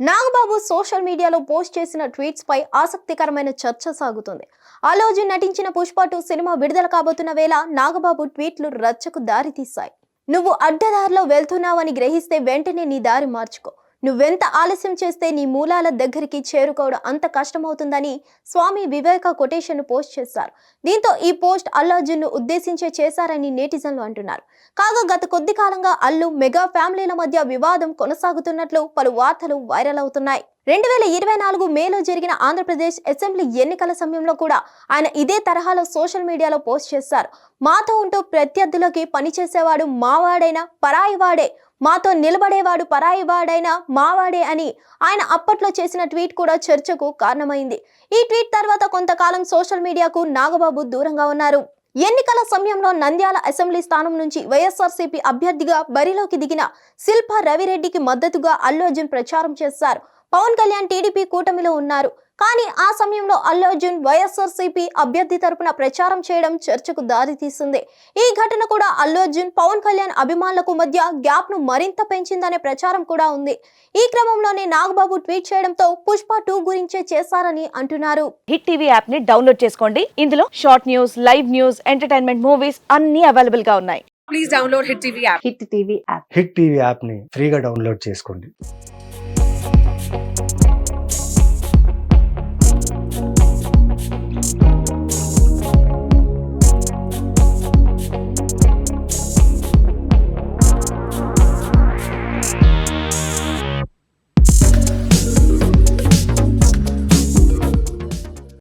Nagababu social మీడియాలో post చేసిన tweets పై ఆసక్తికరమైన చర్చ సాగుతుంది. అల్లు అర్జున్ నటించిన పుష్ప 2 సినిమా విడుదల కాబోతున్న వేళ నాగబాబు ట్వీట్లు రచ్చకు దారితీశాయి. నువ్వు అడ్డదారిలో వెళ్తున్నావని గ్రహిస్తే వెంటనే నీ దారి మార్చుకో. నువ్వెంత ఆలస్యం చేస్తే నీ మూలాల దగ్గరికి చేరుకోవడం అంత కష్టమవుతుందని స్వామి వివేక కొటేషన్ పోస్ట్ చేశారు. దీంతో ఈ పోస్ట్ అల్లు అర్జున్ ను ఉద్దేశించే చేశారని నెటిజన్లు అంటున్నారు. కాగా గత కొద్ది కాలంగా అల్లు మెగా ఫ్యామిలీల మధ్య వివాదం కొనసాగుతున్నట్లు పలు వార్తలు వైరల్ అవుతున్నాయి. 2024 మేలో జరిగిన ఆంధ్రప్రదేశ్ అసెంబ్లీ ఎన్నికల సమయంలో కూడా ఆయన ఇదే తరహాలో సోషల్ మీడియాలో పోస్ట్ చేశారు. మాతో ఉంటూ ప్రత్యర్థులకి పనిచేసేవాడు మావాడైనా పరాయివాడే, మాతో నిలబడేవాడు పరాయివాడైనా మావాడే అని ఆయన అప్పట్లో చేసిన ట్వీట్ కూడా చర్చకు కారణమైంది. ఈ ట్వీట్ తర్వాత కొంతకాలం సోషల్ మీడియాకు నాగబాబు దూరంగా ఉన్నారు. ఎన్నికల సమయంలో నంద్యాల అసెంబ్లీ స్థానం నుంచి వైఎస్ఆర్సీపీ అభ్యర్థిగా బరిలోకి దిగిన శిల్పా రవిరెడ్డికి మద్దతుగా అల్లు అర్జున్ ప్రచారం చేశారు. పవన్ కళ్యాణ్ టీడీపీ కూటమిలో ఉన్నారు. కానీ ఆ సమయంలో అల్లు అర్జున్ వైఎస్ఆర్సీపీ అభ్యర్థి తరపున ప్రచారం చేయడం చర్చకు దారితీస్తుంది. ఈ ఘటన కూడా అల్లు అర్జున్ పవన్ కళ్యాణ్ అభిమానులకు మధ్య గ్యాప్ ను మరింత పెంచిందనే ప్రచారం కూడా ఉంది. ఈ క్రమంలోనే నాగబాబు ట్వీట్ చేయడంతో పుష్ప 2 గురించే చేశారని అంటున్నారు. హిట్ టీవీ యాప్ ని డౌన్లోడ్ చేసుకోండి. ఇందులో short news, live news, entertainment movies అన్ని అవైలబుల్ గా ఉన్నాయి. Please download Hit TV app. Hit TV app hit TV యాప్ని ఫ్రీగా డౌన్లోడ్ చేసుకోండి.